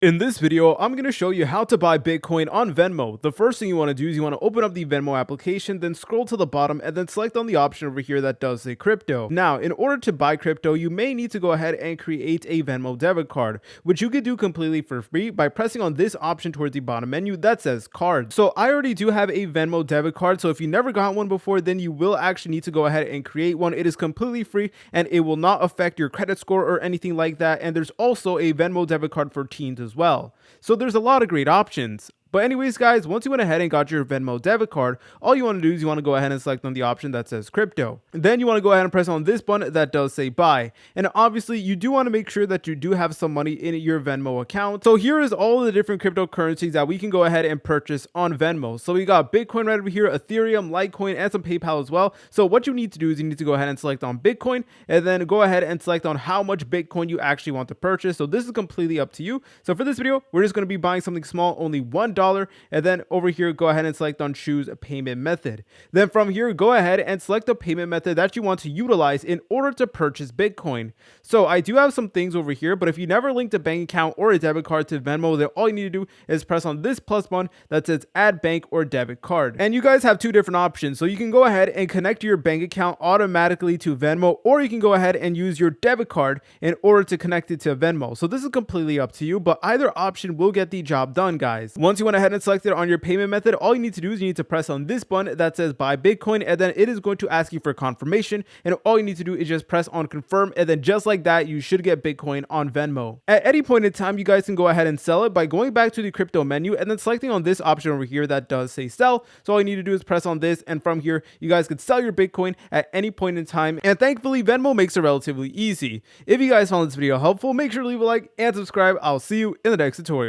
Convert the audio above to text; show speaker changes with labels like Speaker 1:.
Speaker 1: In this video, I'm going to show you how to buy Bitcoin on Venmo. The first thing you want to do is you want to open up the Venmo application, then scroll to the bottom and then select on the option over here that does say crypto. Now, in order to buy crypto, you may need to go ahead and create a Venmo debit card, which you could do completely for free by pressing on this option towards the bottom menu that says card. So I already do have a Venmo debit card, so if you never got one before, then you will actually need to go ahead and create one. It is completely free and it will not affect your credit score or anything like that. And there's also a Venmo debit card for teens as well. So there's a lot of great options. But anyways, guys, once you went ahead and got your Venmo debit card, all you want to do is you want to go ahead and select on the option that says crypto. Then you want to go ahead and press on this button that does say buy. And obviously, you do want to make sure that you do have some money in your Venmo account. So here is all the different cryptocurrencies that we can go ahead and purchase on Venmo. So we got Bitcoin right over here, Ethereum, Litecoin, and some PayPal as well. So what you need to do is you need to go ahead and select on Bitcoin and then go ahead and select on how much Bitcoin you actually want to purchase. So this is completely up to you. So for this video, we're just going to be buying something small, only $1. And then over here, go ahead and select on choose a payment method. Then from here, go ahead and select the payment method that you want to utilize in order to purchase Bitcoin. So I do have some things over here, but if you never linked a bank account or a debit card to Venmo, then all you need to do is press on this plus button that says add bank or debit card. And you guys have two different options. So you can go ahead and connect your bank account automatically to Venmo, or you can go ahead and use your debit card in order to connect it to Venmo. So this is completely up to you, but either option will get the job done, guys. Once you went ahead and selected on your payment method, all you need to do is you need to press on this button that says buy Bitcoin, and then it is going to ask you for confirmation, and all you need to do is just press on confirm, and then just like that, you should get Bitcoin on Venmo. At any point in time, you guys can go ahead and sell it by going back to the crypto menu and then selecting on this option over here that does say sell. So all you need to do is press on this, and from here, you guys could sell your Bitcoin at any point in time, and thankfully, Venmo makes it relatively easy. If you guys found this video helpful, make sure to leave a like and subscribe. I'll see you in the next tutorial.